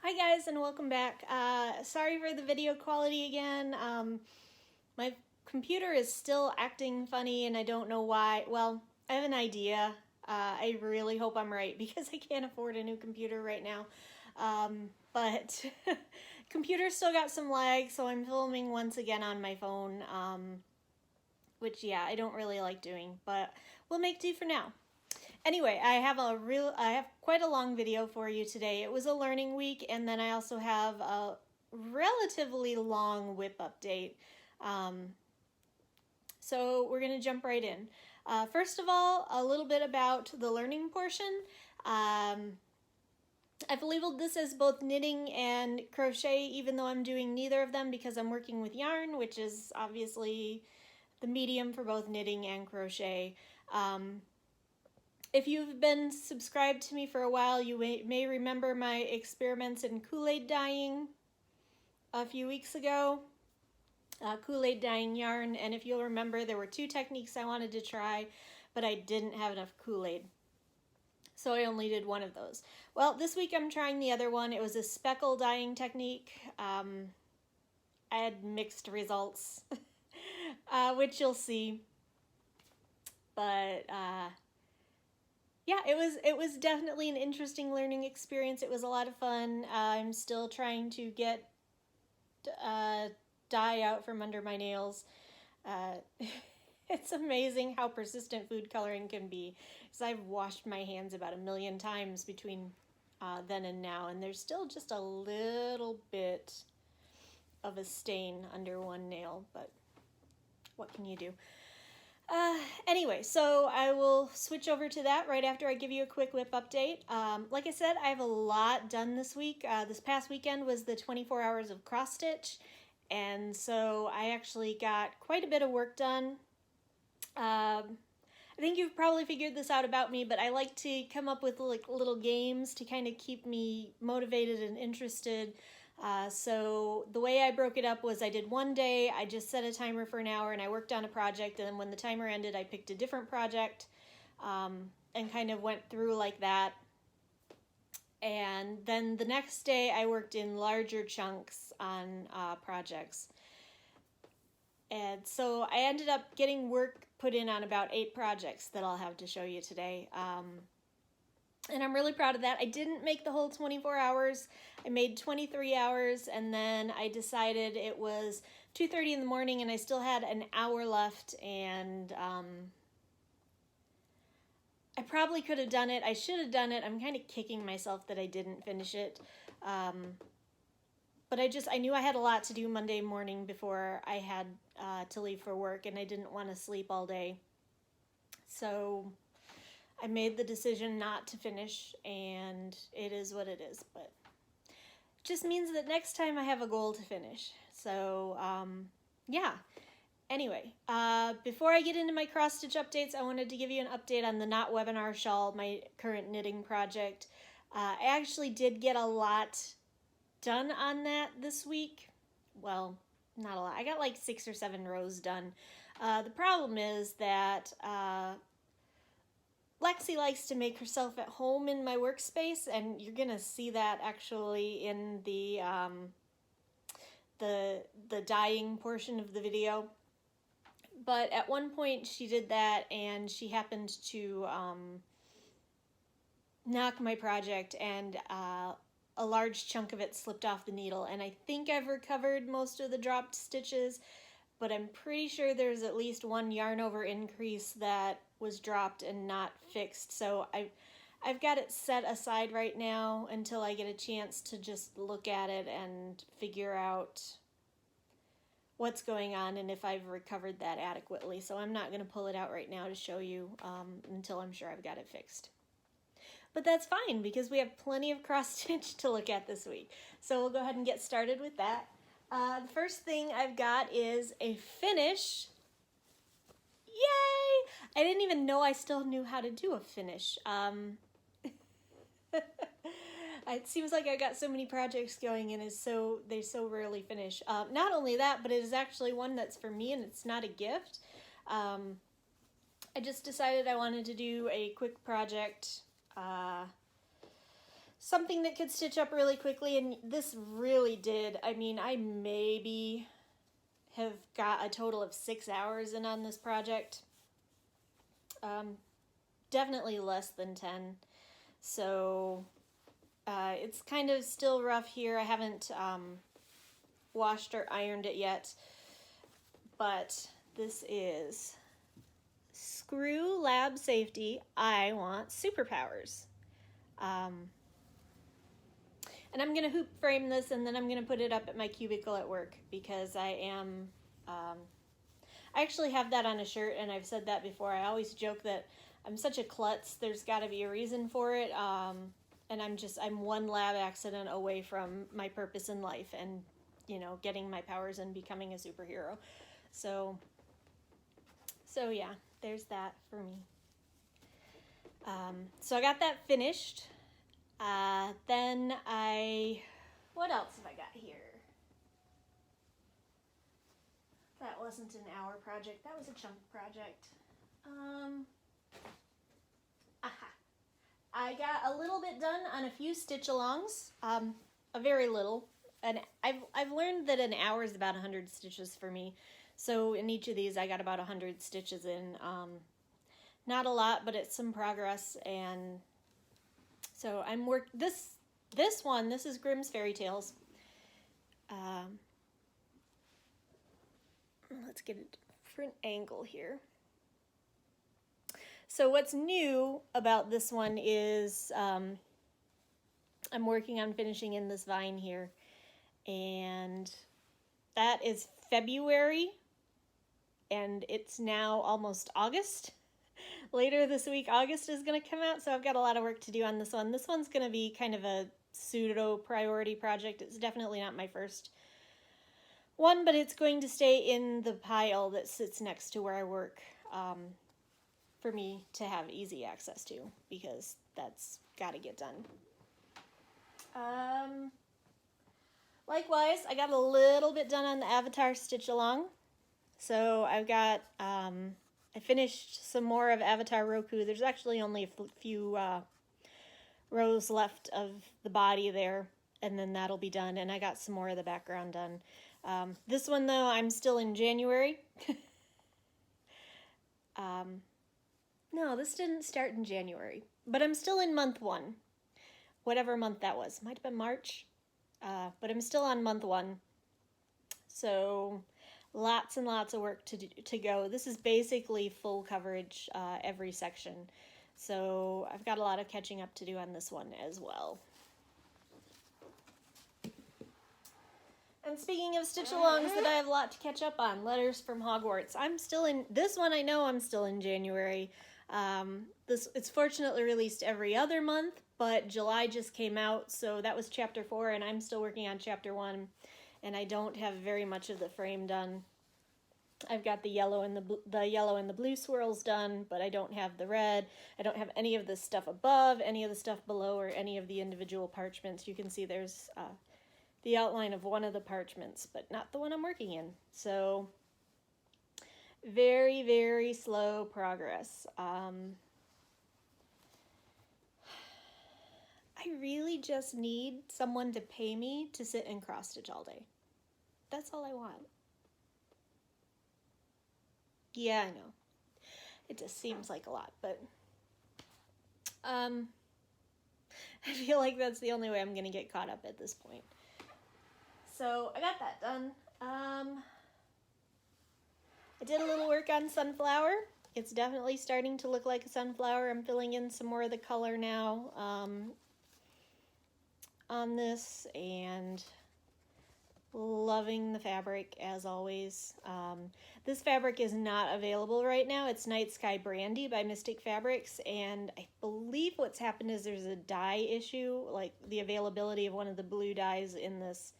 Hi guys and welcome back. Sorry for the video quality again. My computer is still acting funny and I don't know why. Well, I have an idea. I really hope I'm right because I can't afford a new computer right now. But computer still got some lag, so I'm filming once again on my phone, which yeah, I don't really like doing, but we'll make do for now. Anyway, I have quite a long video for you today. It was a learning week, and then I also have a relatively long whip update. So we're gonna jump right in. First of all, a little bit about the learning portion. I've labeled this as both knitting and crochet, even though I'm doing neither of them because I'm working with yarn, which is obviously the medium for both knitting and crochet. If you've been subscribed to me for a while, you may remember my experiments in Kool Aid dyeing a few weeks ago. Kool Aid dyeing yarn, and if you'll remember, there were two techniques I wanted to try, but I didn't have enough Kool Aid. So I only did one of those. Well, this week I'm trying the other one. It was a speckle dyeing technique. I had mixed results, which you'll see. But yeah, it was definitely an interesting learning experience. It was a lot of fun. I'm still trying to get dye out from under my nails. It's amazing how persistent food coloring can be, because I've washed my hands about 1,000,000 times between then and now, and there's still just a little bit of a stain under one nail, but what can you do? Anyway, so I will switch over to that right after I give you a quick whip update. Like I said, I have a lot done this week. This past weekend was the 24 hours of cross stitch, and so I actually got quite a bit of work done. I think you've probably figured this out about me, but I like to come up with like little games to kind of keep me motivated and interested. So the way I broke it up was I did one day, I just set a timer for an hour and I worked on a project, and then when the timer ended I picked a different project and kind of went through like that. And then the next day I worked in larger chunks on projects. And so I ended up getting work put in on about 8 projects that I'll have to show you today. And I'm really proud of that. I didn't make the whole 24 hours. I made 23 hours, and then I decided it was 2:30 in the morning and I still had an hour left, and I probably could have done it. I should have done it. I'm kind of kicking myself that I didn't finish it. But I knew I had a lot to do Monday morning before I had to leave for work, and I didn't want to sleep all day. So I made the decision not to finish, and it is what it is, but it just means that next time I have a goal to finish. So, yeah. Anyway, before I get into my cross-stitch updates, I wanted to give you an update on the Knot Webinar Shawl, my current knitting project. I actually did get a lot done on that this week. Well, not a lot. I got like 6 or 7 rows done. The problem is that Lexi likes to make herself at home in my workspace, and you're gonna see that actually in the dyeing portion of the video. But at one point she did that, and she happened to knock my project, and a large chunk of it slipped off the needle, and I think I've recovered most of the dropped stitches, but I'm pretty sure there's at least one yarn over increase that was dropped and not fixed. So I've got it set aside right now until I get a chance to just look at it and figure out what's going on and if I've recovered that adequately. So I'm not going to pull it out right now to show you until I'm sure I've got it fixed. But that's fine because we have plenty of cross stitch to look at this week. So we'll go ahead and get started with that. The first thing I've got is a finish. Yay! I didn't even know I still knew how to do a finish. It seems like I got so many projects going and they so rarely finish. Not only that, but it is actually one that's for me and it's not a gift. I just decided I wanted to do a quick project something that could stitch up really quickly, and this really did. I mean, I maybe have got a total of 6 hours in on this project. Definitely less than 10. So it's kind of still rough here. I haven't washed or ironed it yet, but this is Screw Lab Safety. I want superpowers. And I'm going to hoop frame this, and then I'm going to put it up at my cubicle at work, because I am, I actually have that on a shirt, and I've said that before. I always joke that I'm such a klutz, there's got to be a reason for it, and I'm one lab accident away from my purpose in life, and, you know, getting my powers and becoming a superhero. So yeah, there's that for me. So I got that finished. Then what else have I got here? That wasn't an hour project, that was a chunk project. I got a little bit done on a few stitch alongs, a very little, and I've learned that an hour is about 100 stitches for me. So in each of these I got about 100 stitches in. Not a lot, but it's some progress, and so I'm this is Grimm's Fairy Tales. Let's get a different angle here. So what's new about this one is I'm working on finishing in this vine here, and that is February, and it's now almost August. Later this week, August is going to come out, so I've got a lot of work to do on this one. This one's going to be kind of a pseudo-priority project. It's definitely not my first one, but it's going to stay in the pile that sits next to where I work for me to have easy access to, because that's got to get done. Likewise, I got a little bit done on the Avatar stitch along. So I've got, I finished some more of Avatar Roku. There's actually only a few rows left of the body there, and then that'll be done, and I got some more of the background done. This one, though, I'm still in January. No, this didn't start in January, but I'm still in month 1, whatever month that was. Might have been March, but I'm still on month 1. So lots and lots of work to go. This is basically full coverage, every section. So I've got a lot of catching up to do on this one as well. And speaking of stitch-alongs that I have a lot to catch up on, Letters from Hogwarts. I'm still in, this one I know I'm still in January. It's fortunately released every other month, but July just came out, so that was chapter 4, and I'm still working on chapter 1, and I don't have very much of the frame done. I've got the yellow and the blue swirls done, but I don't have the red. I don't have any of the stuff above, any of the stuff below, or any of the individual parchments. You can see there's the outline of one of the parchments, but not the one I'm working in. So very, very slow progress. I really just need someone to pay me to sit and cross stitch all day. That's all I want. Yeah, I know. It just seems like a lot, but I feel like that's the only way I'm gonna get caught up at this point. So I got that done. I did a little work on Sunflower. It's definitely starting to look like a sunflower. I'm filling in some more of the color now on this, and loving the fabric as always. This fabric is not available right now. It's Night Sky Brandy by Mystic Fabrics, and I believe what's happened is there's a dye issue, like the availability of one of the blue dyes in this.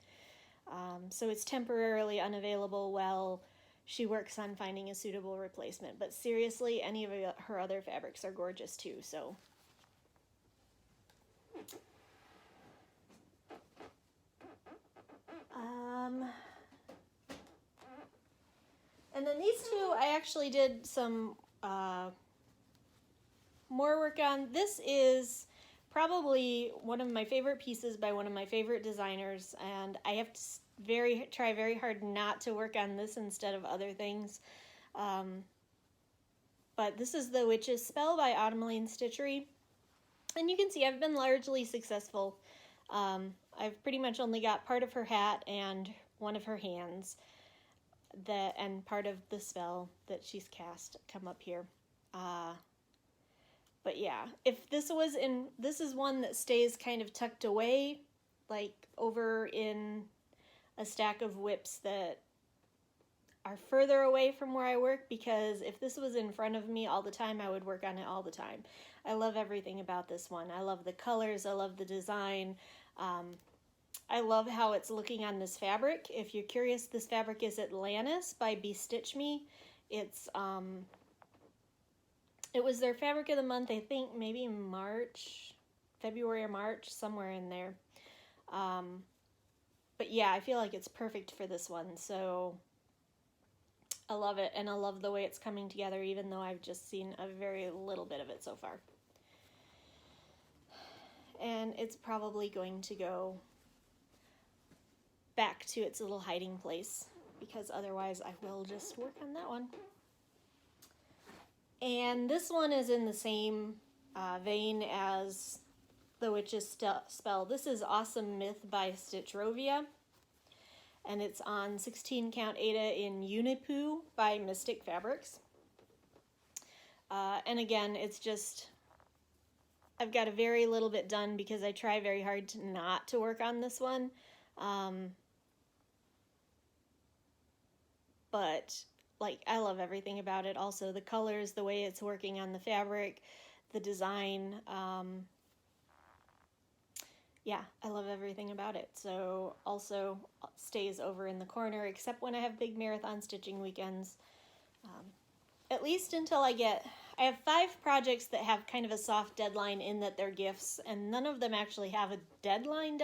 So it's temporarily unavailable while she works on finding a suitable replacement. But seriously, any of her other fabrics are gorgeous too, so. And then these two I actually did some more work on. This is probably one of my favorite pieces by one of my favorite designers, and I have to try very hard not to work on this instead of other things. But this is The Witch's Spell by Autumn Stitchery. And you can see I've been largely successful. I've pretty much only got part of her hat and one of her hands, and part of the spell that she's cast come up here. But yeah, if this is one that stays kind of tucked away, like over in a stack of whips that are further away from where I work, because if this was in front of me all the time, I would work on it all the time. I love everything about this one. I love the colors, I love the design. I love how it's looking on this fabric. If you're curious, this fabric is Atlantis by Bestitch Me. It's it was their fabric of the month, I think maybe February or March, somewhere in there. But yeah, I feel like it's perfect for this one, so I love it, and I love the way it's coming together, even though I've just seen a very little bit of it so far. And it's probably going to go back to its little hiding place, because otherwise I will just work on that one. And this one is in the same vein as The Witch's Spell. This is Awesome Myth by Stitchrovia, and it's on 16 count Aida in Unipu by Mystic Fabrics. And again, it's just, I've got a very little bit done because I try very hard not to work on this one. But like, I love everything about it. Also the colors, the way it's working on the fabric, the design. Yeah, I love everything about it. So also stays over in the corner, except when I have big marathon stitching weekends. At least until I have 5 projects that have kind of a soft deadline in that they're gifts, and none of them actually have a deadline.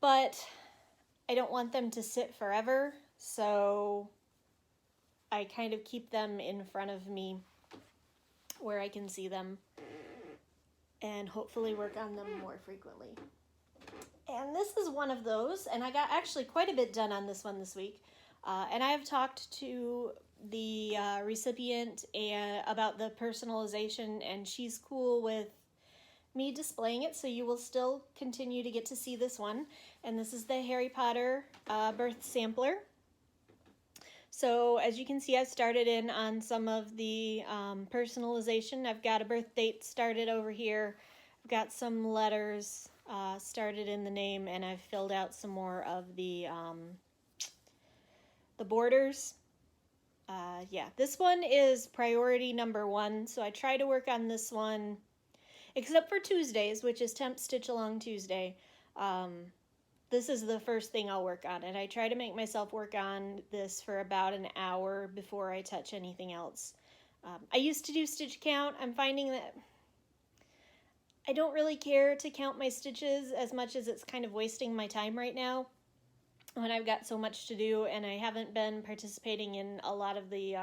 But I don't want them to sit forever, so I kind of keep them in front of me where I can see them and hopefully work on them more frequently. And this is one of those, and I got actually quite a bit done on this one this week. And I have talked to the recipient about the personalization, and she's cool with me displaying it, so you will still continue to get to see this one. And this is the Harry Potter birth sampler. So as you can see, I've started in on some of the personalization. I've got a birth date started over here. I've got some letters started in the name, and I've filled out some more of the borders. Yeah, this one is priority number 1, so I try to work on this one, except for Tuesdays, which is Temp Stitch Along Tuesday. This is the first thing I'll work on, and I try to make myself work on this for about an hour before I touch anything else. I used to do stitch count. I'm finding that I don't really care to count my stitches as much as it's kind of wasting my time right now when I've got so much to do, and I haven't been participating in a lot of the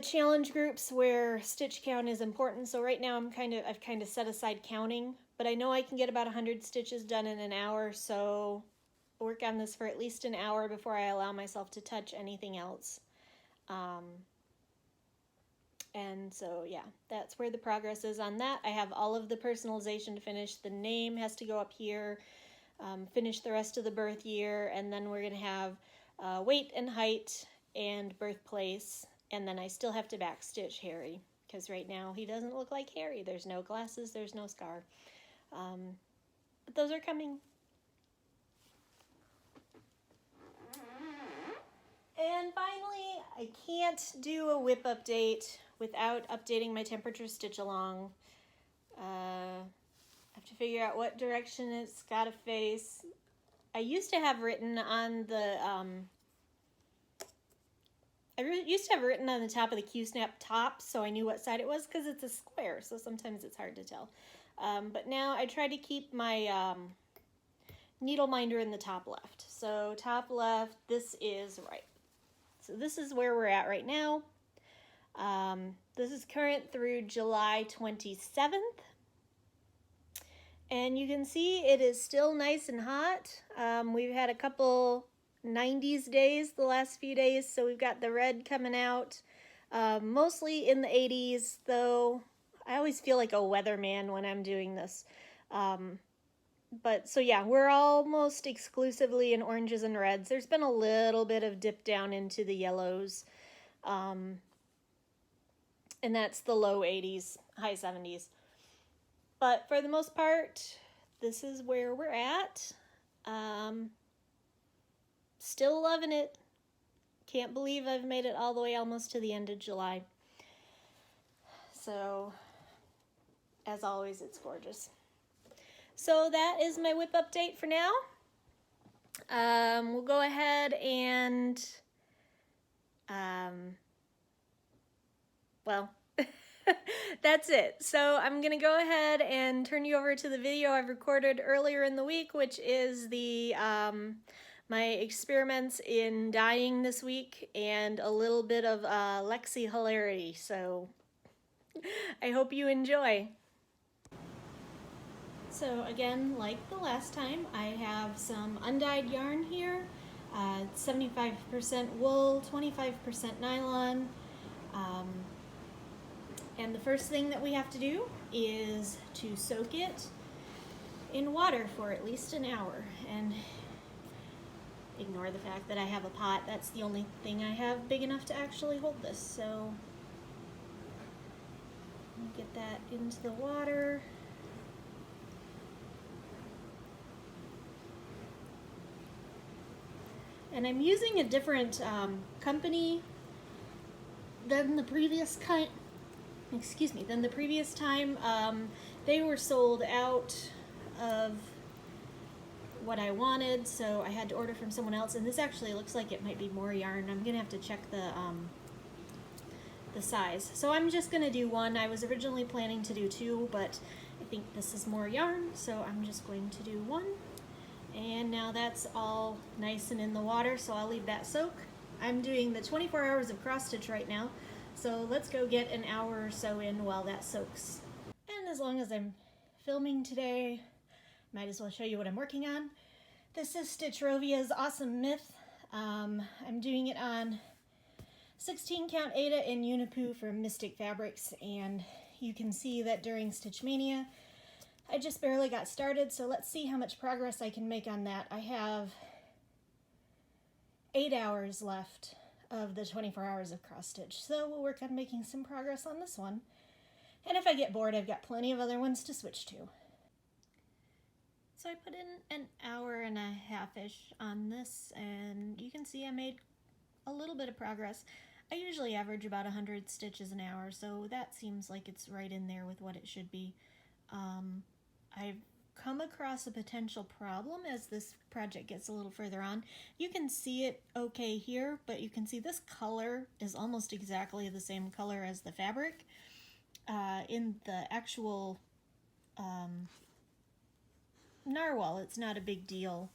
challenge groups where stitch count is important. So right now I've kind of set aside counting, but I know I can get about 100 stitches done in an hour, so I'll work on this for at least an hour before I allow myself to touch anything else. And so yeah, that's where the progress is on that. I have all of the personalization to finish. The name has to go up here, finish the rest of the birth year, and then we're going to have weight and height and birthplace. And then I still have to backstitch Harry, because right now he doesn't look like Harry. There's no glasses, there's no scar. But those are coming. And finally, I can't do a whip update without updating my temperature stitch along. I have to figure out what direction it's got to face. I used to have written on the top of the Q-snap top, so I knew what side it was, because it's a square, so sometimes it's hard to tell. But now I try to keep my needle minder in the top left. So top left, this is right. So this is where we're at right now. This is current through July 27th. And you can see it is still nice and hot. We've had a couple 90s days the last few days, so we've got the red coming out. Mostly in the 80s, though. I always feel like a weatherman when I'm doing this. But so yeah, we're almost exclusively in oranges and reds. There's been a little bit of dip down into the yellows. And that's the low 80s, high 70s. But for the most part, this is where we're at. Still loving it. Can't believe I've made it all the way almost to the end of July. So, as always, it's gorgeous. So that is my whip update for now. We'll go ahead and, well, that's it. So I'm going to go ahead and turn you over to the video I've recorded earlier in the week, which is the my experiments in dyeing this week and a little bit of Lexi hilarity. So I hope you enjoy. So again, like the last time, I have some undyed yarn here. 75% wool, 25% nylon. And the first thing that we have to do is to soak it in water for at least an hour. And ignore the fact that I have a pot. That's the only thing I have big enough to actually hold this. So get that into the water. And I'm using a different company than the previous time. They were sold out of what I wanted, so I had to order from someone else. And this actually looks like it might be more yarn. I'm gonna have to check the size. So I'm just gonna do one. I was originally planning to do two, but I think this is more yarn, so I'm just going to do one. And now that's all nice and in the water, so I'll leave that soak. I'm doing the 24 hours of cross stitch right now, so let's go get an hour or so in while that soaks. And as long as I'm filming today, might as well show you what I'm working on. This is Stitch Rovia's Awesome Myth. I'm doing it on 16 count Aida in Unipu from Mystic Fabrics, and you can see that during Stitch Mania I just barely got started, so let's see how much progress I can make on that. I have 8 hours left of the 24 hours of cross stitch, so we'll work on making some progress on this one. And if I get bored, I've got plenty of other ones to switch to. So I put in an hour and a half-ish on this, and you can see I made a little bit of progress. I usually average about 100 stitches an hour, so that seems like it's right in there with what it should be. I've come across a potential problem as this project gets a little further on. You can see it okay here, but you can see this color is almost exactly the same color as the fabric. In the actual narwhal, it's not a big deal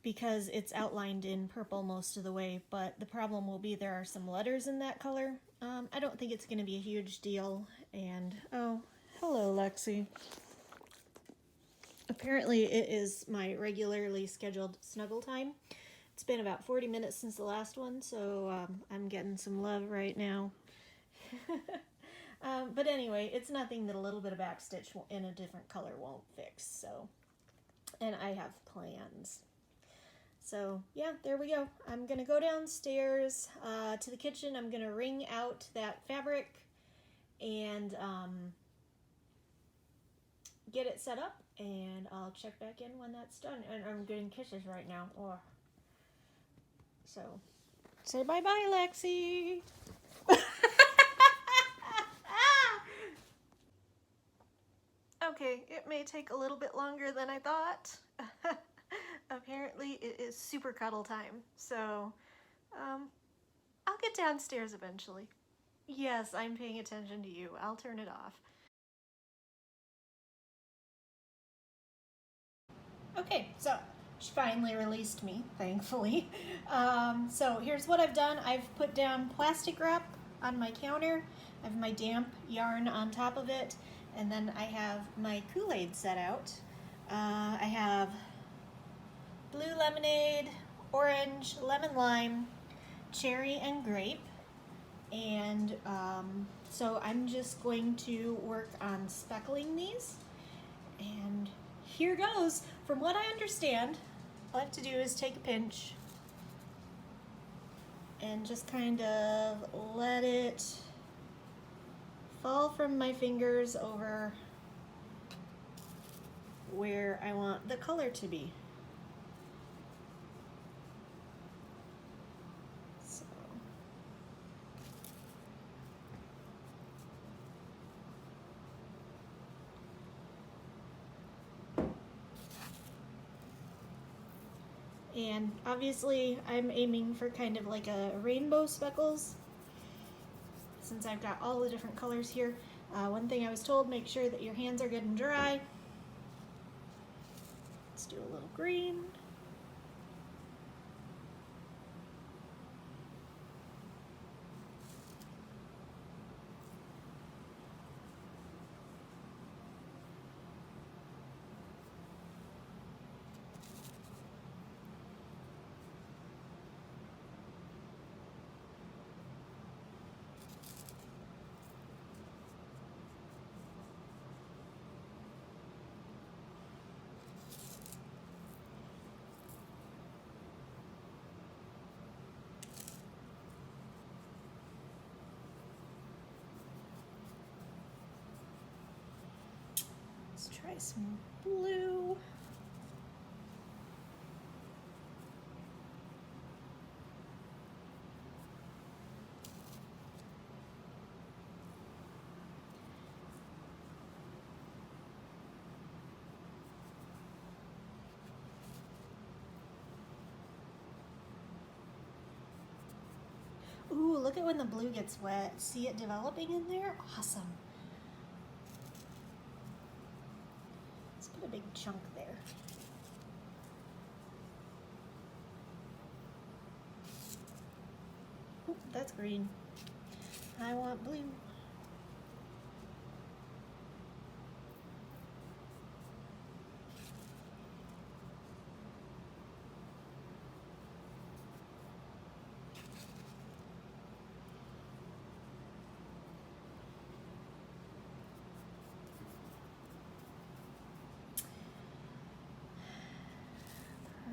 because it's outlined in purple most of the way, but the problem will be there are some letters in that color. I don't think it's going to be a huge deal. And oh, hello Lexi. Apparently it is my regularly scheduled snuggle time. It's been about 40 minutes since the last one, so I'm getting some love right now. But anyway, it's nothing that a little bit of backstitch in a different color won't fix, so. And I have plans. So yeah, there we go. I'm gonna go downstairs to the kitchen. I'm gonna wring out that fabric and get it set up, and I'll check back in when that's done. And I'm getting kisses right now. Oh. So say bye-bye, Lexi. Okay, it may take a little bit longer than I thought. Apparently it is super cuddle time, so I'll get downstairs eventually. Yes, I'm paying attention to you. I'll turn it off. Okay, so she finally released me, thankfully. So here's what I've done. I've put down plastic wrap on my counter. I have my damp yarn on top of it, and then I have my Kool Aid set out. I have blue lemonade, orange, lemon lime, cherry, and grape. And so I'm just going to work on speckling these. And here goes. From what I understand, all I have to do is take a pinch and just kind of let it fall from my fingers over where I want the color to be. So. And obviously I'm aiming for kind of like a rainbow speckles, since I've got all the different colors here. One thing I was told, make sure that your hands are good and dry. Let's do a little green. Let's try some blue. Ooh, look at when the blue gets wet. See it developing in there? Awesome. Let's put a big chunk there. Ooh, that's green. I want blue.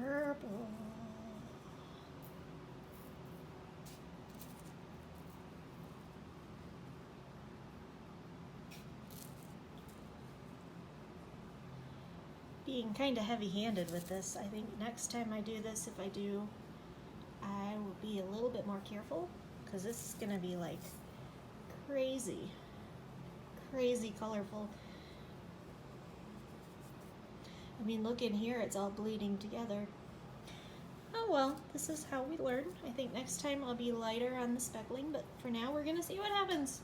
Purple. Being kind of heavy-handed with this. I think next time I do this, if I do, I will be a little bit more careful, because this is going to be like crazy, crazy colorful. I mean, look in here, it's all bleeding together. Oh well, this is how we learn. I think next time I'll be lighter on the speckling, but for now we're gonna see what happens.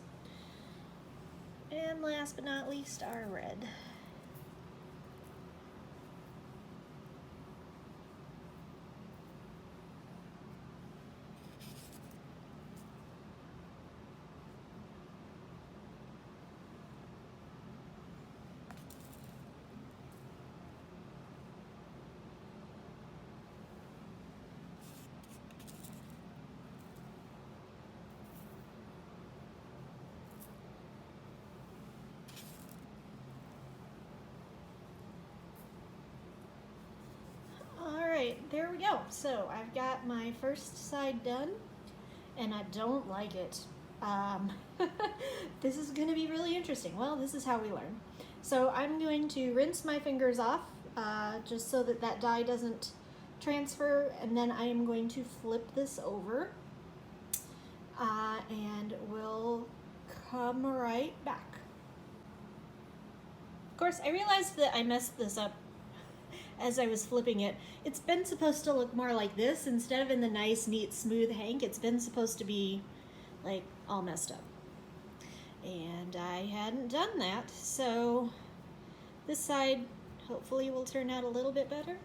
And last but not least, our red. There we go. So I've got my first side done, and I don't like it. This is going to be really interesting. Well, this is how we learn. So I'm going to rinse my fingers off just so that that dye doesn't transfer, and then I am going to flip this over and we'll come right back. Of course, I realized that I messed this up as I was flipping it. It's been supposed to look more like this. Instead of in the nice, neat, smooth hank, it's been supposed to be like all messed up. And I hadn't done that, so this side hopefully will turn out a little bit better.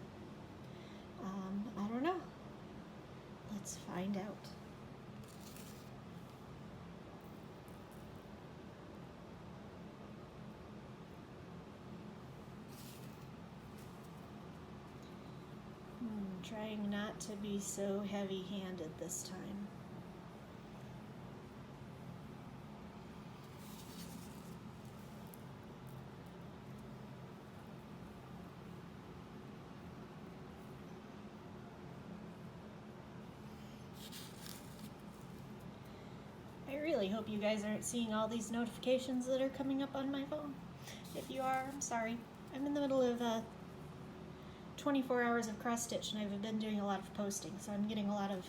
I don't know. Let's find out. Trying not to be so heavy-handed this time. I really hope you guys aren't seeing all these notifications that are coming up on my phone. If you are, I'm sorry. I'm in the middle of 24 hours of cross stitch, and I've been doing a lot of posting, so I'm getting a lot of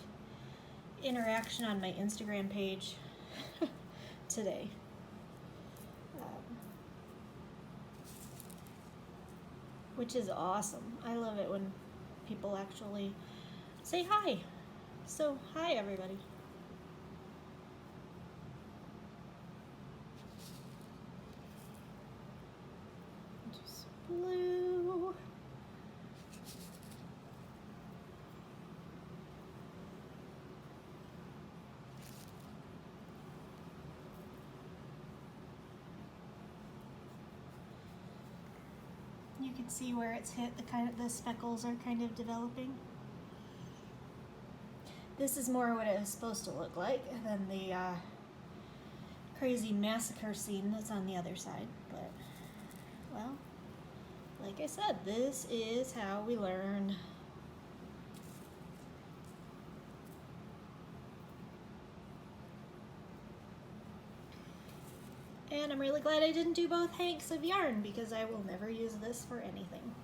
interaction on my Instagram page today. Which is awesome. I love it when people actually say hi. So, hi everybody. Just blue. You can see where it's hit, the speckles are kind of developing. This is more what it is supposed to look like than the crazy massacre scene that's on the other side. But, well, like I said, this is how we learn. And I'm really glad I didn't do both hanks of yarn, because I will never use this for anything.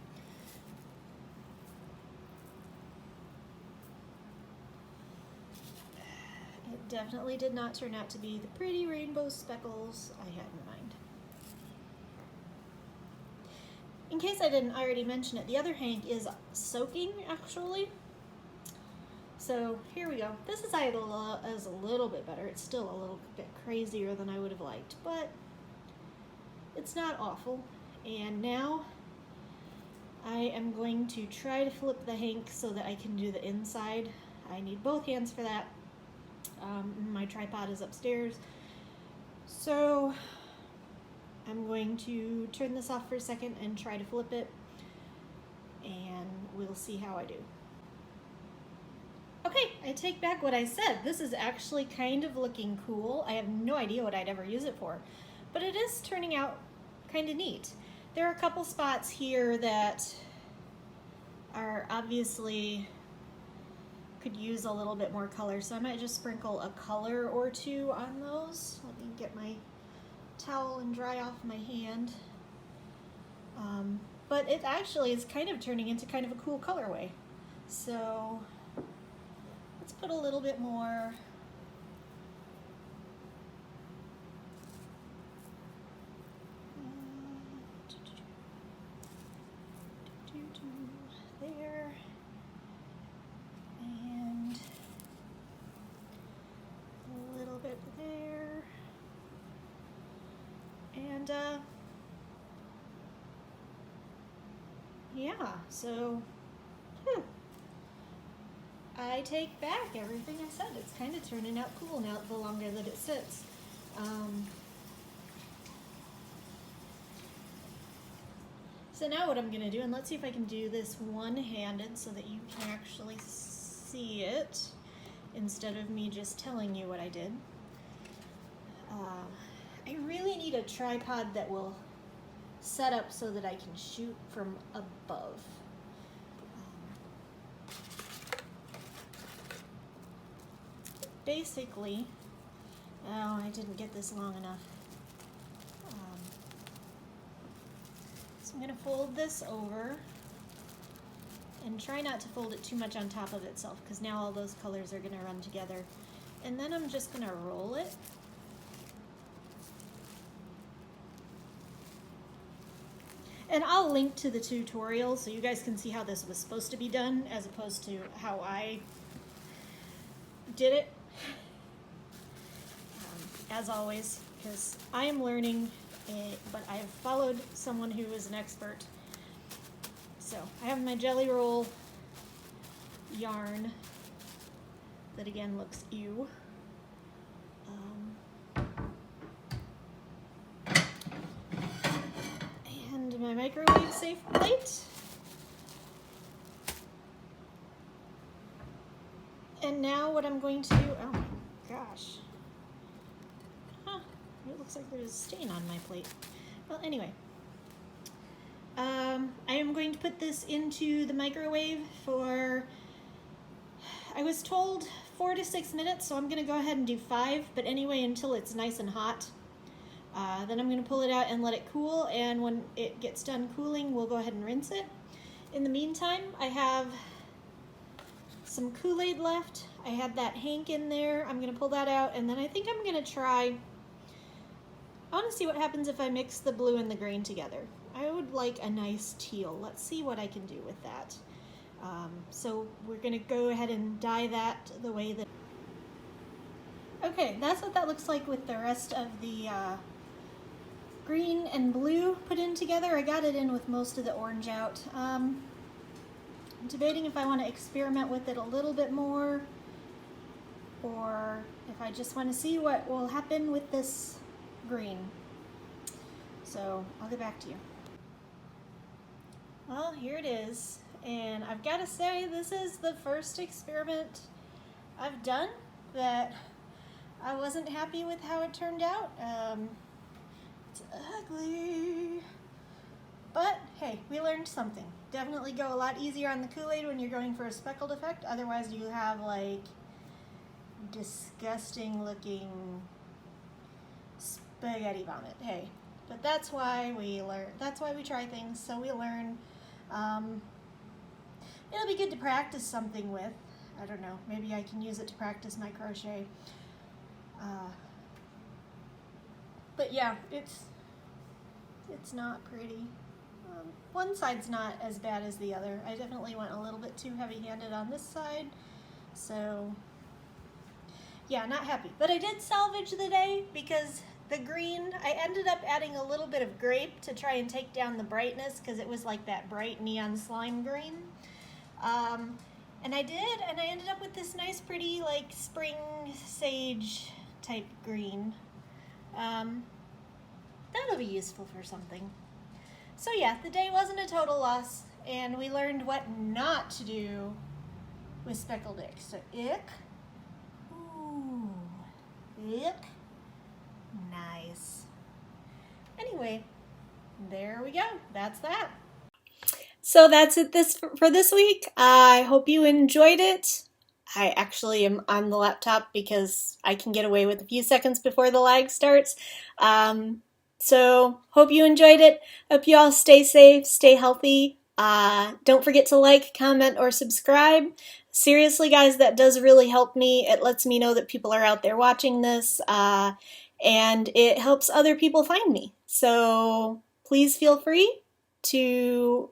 It definitely did not turn out to be the pretty rainbow speckles I had in mind. In case I didn't already mention it, the other hank is soaking, actually. So here we go. This is a little bit better. It's still a little bit crazier than I would have liked, but it's not awful. And now I am going to try to flip the hank so that I can do the inside. I need both hands for that. My tripod is upstairs. So I'm going to turn this off for a second and try to flip it, and we'll see how I do. Okay, I take back what I said. This is actually kind of looking cool. I have no idea what I'd ever use it for, but it is turning out kind of neat. There are a couple spots here that are obviously could use a little bit more color, so I might just sprinkle a color or two on those. Let me get my towel and dry off my hand. But it actually is kind of turning into kind of a cool colorway. So let's put a little bit more. There. And a little bit there. And yeah, so I take back everything I said. It's kind of turning out cool now the longer that it sits. So now what I'm going to do, and let's see if I can do this one-handed so that you can actually see it instead of me just telling you what I did. I really need a tripod that will set up so that I can shoot from above. Basically, oh, I didn't get this long enough. So I'm going to fold this over and try not to fold it too much on top of itself, because now all those colors are going to run together. And then I'm just going to roll it. And I'll link to the tutorial so you guys can see how this was supposed to be done as opposed to how I did it. As always, because I am learning, but I have followed someone who is an expert. So I have my jelly roll yarn that again looks ew. And my microwave safe plate. now what I'm going to do, oh my gosh. Huh, it looks like there's a stain on my plate. Well, anyway. I am going to put this into the microwave for, I was told 4 to 6 minutes, so I'm going to go ahead and do 5, but anyway, until it's nice and hot. Then I'm going to pull it out and let it cool, and when it gets done cooling, we'll go ahead and rinse it. In the meantime, I have some Kool Aid left. I had that Hank in there. I'm going to pull that out, and then I think I'm going to try, I want to see what happens if I mix the blue and the green together. I would like a nice teal. Let's see what I can do with that. So we're going to go ahead and dye that the way that... Okay, that's what that looks like with the rest of the green and blue put in together. I got it in with most of the orange out. I'm debating if I want to experiment with it a little bit more, or if I just want to see what will happen with this green. So I'll get back to you. Well, here it is, and I've got to say this is the first experiment I've done that I wasn't happy with how it turned out. It's ugly, but hey, we learned something. Definitely go a lot easier on the Kool Aid when you're going for a speckled effect, otherwise you have like disgusting looking spaghetti vomit. Hey, but that's why we learn, that's why we try things, so we learn. It'll be good to practice something with. I don't know, maybe I can use it to practice my crochet. But yeah, it's not pretty. One side's not as bad as the other. I definitely went a little bit too heavy-handed on this side, so yeah, not happy. But I did salvage the day because the green, I ended up adding a little bit of grape to try and take down the brightness because it was like that bright neon slime green. And I did, and I ended up with this nice pretty like spring sage type green. That'll be useful for something. So yeah, the day wasn't a total loss, and we learned what not to do with speckled ick. So ick, ooh, ick, nice. Anyway, there we go, that's that. So that's it for this week. I hope you enjoyed it. I actually am on the laptop because I can get away with a few seconds before the lag starts. So hope you enjoyed it. Hope you all stay safe, stay healthy. Don't forget to like, comment, or subscribe. Seriously, guys, that does really help me. It lets me know that people are out there watching this, and it helps other people find me. So please feel free to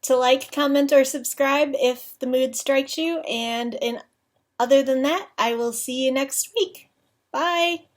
like, comment, or subscribe if the mood strikes you. And other than that, I will see you next week. Bye!